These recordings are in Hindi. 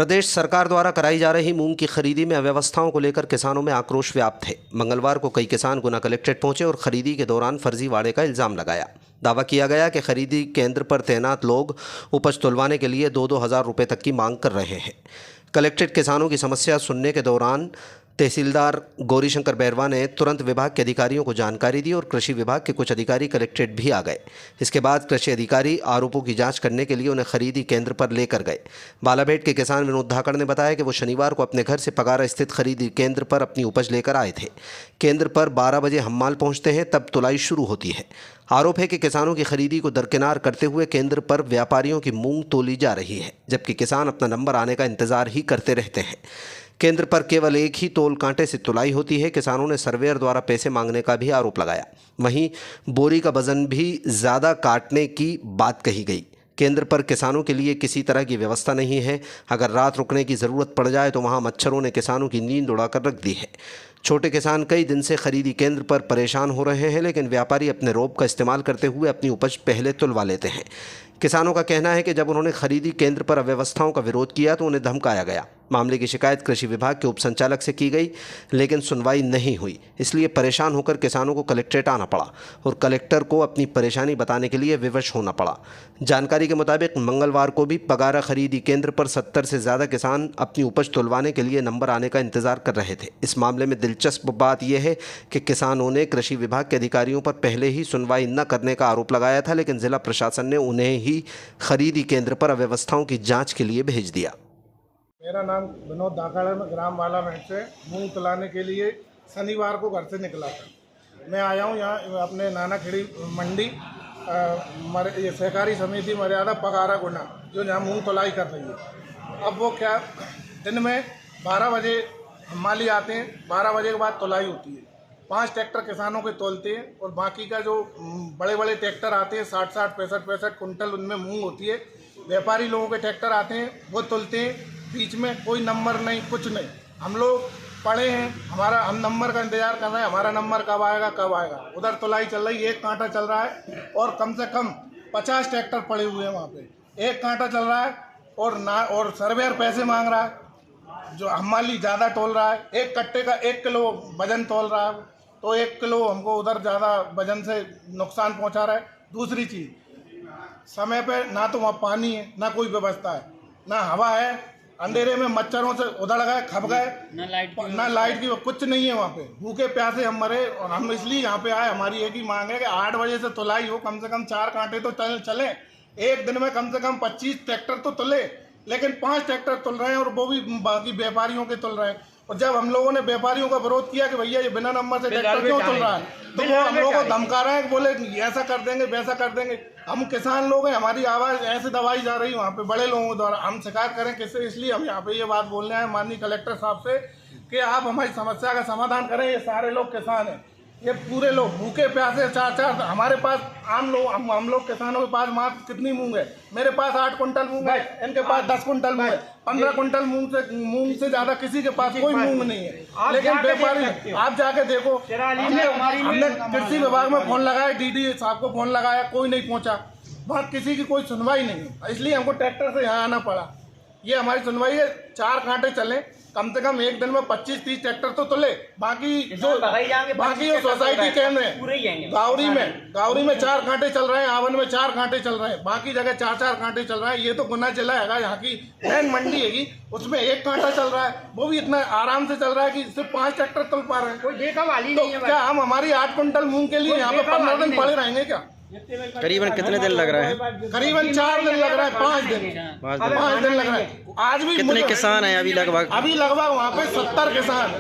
प्रदेश सरकार द्वारा कराई जा रही मूंग की खरीदी में अव्यवस्थाओं को लेकर किसानों में आक्रोश व्याप्त है। मंगलवार को कई किसान गुना कलेक्ट्रेट पहुंचे और खरीदी के दौरान फर्जीवाड़े का इल्जाम लगाया। दावा किया गया कि खरीदी केंद्र पर तैनात लोग उपज तुलवाने के लिए 2-2 हज़ार रुपये तक की मांग कर रहे हैं। कलेक्ट्रेट किसानों की समस्या सुनने के दौरान तहसीलदार गौरीशंकर बैरवा ने तुरंत विभाग के अधिकारियों को जानकारी दी और कृषि विभाग के कुछ अधिकारी कलेक्ट्रेट भी आ गए। इसके बाद कृषि अधिकारी आरोपों की जांच करने के लिए उन्हें खरीदी केंद्र पर लेकर गए। बालाबेट के किसान विनोद धाकड़ ने बताया कि वो शनिवार को अपने घर से पगारा स्थित खरीदी केंद्र पर अपनी उपज लेकर आए थे। केंद्र पर 12 बजे हम्माल पहुंचते हैं, तब तुलाई शुरू होती है। आरोप है कि किसानों की खरीदी को दरकिनार करते हुए केंद्र पर व्यापारियों की मूंग तोली जा रही है, जबकि किसान अपना नंबर आने का इंतजार ही करते रहते हैं। केंद्र पर केवल एक ही तोल कांटे से तुलाई होती है। किसानों ने सर्वेयर द्वारा पैसे मांगने का भी आरोप लगाया। वहीं बोरी का वजन भी ज़्यादा काटने की बात कही गई। केंद्र पर किसानों के लिए किसी तरह की व्यवस्था नहीं है। अगर रात रुकने की ज़रूरत पड़ जाए तो वहां मच्छरों ने किसानों की नींद उड़ाकर रख दी है। छोटे किसान कई दिन से खरीदी केंद्र पर परेशान हो रहे हैं, लेकिन व्यापारी अपने रोब का इस्तेमाल करते हुए अपनी उपज पहले तुलवा लेते हैं। किसानों का कहना है कि जब उन्होंने खरीदी केंद्र पर अव्यवस्थाओं का विरोध किया तो उन्हें धमकाया गया। मामले की शिकायत कृषि विभाग के उप संचालक से की गई, लेकिन सुनवाई नहीं हुई। इसलिए परेशान होकर किसानों को कलेक्ट्रेट आना पड़ा और कलेक्टर को अपनी परेशानी बताने के लिए विवश होना पड़ा। जानकारी के मुताबिक मंगलवार को भी पगारा खरीदी केंद्र पर 70 से ज़्यादा किसान अपनी उपज तुलवाने के लिए नंबर आने का इंतजार कर रहे थे। इस मामले में दिलचस्प बात यह है कि किसानों ने कृषि विभाग के अधिकारियों पर पहले ही सुनवाई न करने का आरोप लगाया था, लेकिन जिला प्रशासन ने उन्हें ही खरीदी केंद्र पर अव्यवस्थाओं की जांच के लिए भेज दिया। मेरा नाम विनोद धाकड़ है। मैं ग्राम बालाबेट से मूंग तुलाने के लिए शनिवार को घर से निकला था। मैं आया हूँ यहाँ अपने नानाखेड़ी मंडी ये सहकारी समिति मर्यादा पगारा गुना, जो यहाँ मूंग तुलाई कर रही है। अब वो क्या, दिन में 12 बजे माली आते हैं, 12 बजे के बाद तुलाई होती है। 5 ट्रैक्टर किसानों के तोलते हैं और बाकी का जो बड़े बड़े ट्रैक्टर आते हैं 60-60, 65-65 कुंटल उनमें मूंग होती है। व्यापारी लोगों के ट्रैक्टर आते हैं, वो तुलते हैं। बीच में कोई नंबर नहीं, कुछ नहीं। हम लोग पड़े हैं, हम नंबर का इंतजार कर रहे हैं, हमारा नंबर कब आएगा कब आएगा। उधर तुलाई चल रही है, एक कांटा चल रहा है और कम से कम 50 ट्रैक्टर पड़े हुए हैं वहाँ पे। एक कांटा चल रहा है और सर्वेयर पैसे मांग रहा है, जो हमाली ज़्यादा तोल रहा है। एक कट्टे का 1 किलो वजन तोल रहा है, तो 1 किलो हमको उधर ज़्यादा वजन से नुकसान पहुँचा रहा है। दूसरी चीज़, समय पे ना तो वहाँ पानी है, ना कोई व्यवस्था है, ना हवा है। अंधेरे में मच्छरों से उधड़ गए, खप गए, ना लाइट की कुछ नहीं है वहाँ पे। भूखे प्यासे हम मरे और हम इसलिए यहाँ पे आए। हमारी एक ही मांग है कि 8 बजे से तुलाई हो, कम से कम 4 कांटे तो चले। एक दिन में कम से कम 25 ट्रैक्टर तो तुले, लेकिन 5 ट्रैक्टर तुल रहे हैं और वो भी बाकी व्यापारियों के तुल रहे हैं। और जब हम लोगों ने व्यापारियों का विरोध किया कि भैया ये बिना नंबर से ट्रैक्टर क्यों तुल रहा है, तो वो हम लोगों को धमका रहे हैं कि बोले ऐसा कर देंगे वैसा कर देंगे। हम किसान लोग हैं, हमारी आवाज़ ऐसे दबाई जा रही है वहाँ पे बड़े लोगों द्वारा। हम शिकायत करें किससे? इसलिए हम यहाँ पे ये बात बोलने आए माननीय कलेक्टर साहब से कि आप हमारी समस्या का समाधान करें। ये सारे लोग किसान हैं, ये पूरे लोग भूखे प्यासे 4-4। हमारे पास आम लोग, हम लोग किसानों के पास मात्र कितनी मूंग है? मेरे पास 8 कुंटल मूंग है, इनके पास 10 कुंटल मूंग है। 15 कुंटल मूंग से ज़्यादा किसी के पास कोई मूंग नहीं है। लेकिन व्यापारी, आप जाके देखो, हमने कृषि विभाग में फ़ोन लगाया, डीडी साहब को फ़ोन लगाया, कोई नहीं पहुँचा। वहाँ किसी की कोई सुनवाई नहीं है, इसलिए हमको ट्रैक्टर से यहाँ आना पड़ा। ये हमारी सुनवाई है। 4 कांटे चले, कम से कम एक दिन में 25-30 ट्रैक्टर तो तुले। बाकी जो सोसाइटी केंद्र है, गावरी में 4 कांटे चल रहे हैं, आवन में 4 कांटे चल रहे हैं, बाकी जगह 4-4 कांटे चल रहे हैं। ये तो गुना जिला है, यहाँ की मेन मंडी हैगी, उसमें 1 कांटा चल रहा है, वो भी इतना आराम से चल रहा है कि सिर्फ 5 ट्रैक्टर तुल पा रहे हैं। कोई देखा वाली नहीं है। क्या हम हमारी 8 कुंटल मूंग के लिए यहाँ पे 15 दिन पड़े रहेंगे क्या? करीबन कितने दिन लग रहा है? करीबन 4 दिन लग रहा है, 5 दिन लग रहा है। आज भी कितने किसान हैं अभी लगभग वहाँ पे 70 किसान।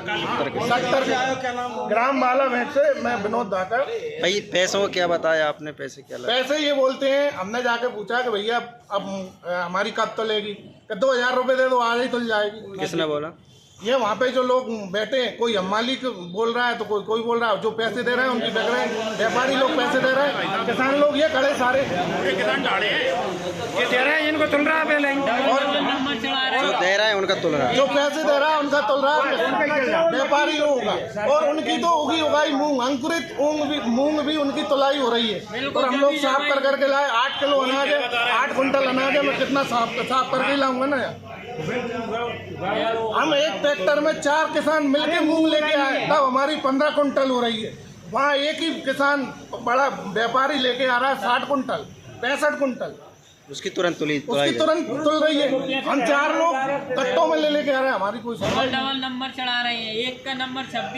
70 ग्राम बालाबेट से मैं विनोद धाकड़। भाई पैसों को क्या बताया आपने? पैसे क्या लगे? पैसे ये बोलते हैं, हमने जाके पूछा कि भैया अब हमारी कब तुलेगी? 2,000 रुपये दे दो, आज ही तुल जाएगी। किसने बोला? ये वहाँ पे जो लोग बैठे हैं, कोई हमाली बोल रहा है तो कोई बोल रहा है। जो पैसे दे रहे हैं उनकी देख रहे हैं, व्यापारी लोग पैसे दे रहे हैं, किसान लोग ये खड़े सारे किसान झाड़े हैं, ये दे रहे हैं, इनको तुल रहा है पहले, और जो दे रहा है उनका तुल रहा है, जो पैसे दे रहा है उनका तुल रहा है व्यापारी लोगों का। और उनकी तो उगाई मूंग, अंकुरित मूंग भी उनकी तुलाई हो रही है। और हम लोग साफ कर करके लाए 8 किलो अनाज है, 8 कुंटल अनाज है। मैं कितना साफ करके लाऊंगा ना यार। हम एक ट्रैक्टर में 4 किसान मिलके मूंग लेके आए, तब हमारी 15 कुंटल हो रही है। वहाँ एक ही किसान बड़ा व्यापारी लेके आ रहा है 60 कुंटल 65 कुंटल, उसकी तुरंत तुल रही है। हम 4 लोग कट्टों में लेके आ रहे हैं, हमारी कोई डबल नंबर चढ़ा रहे हैं। एक का नंबर 26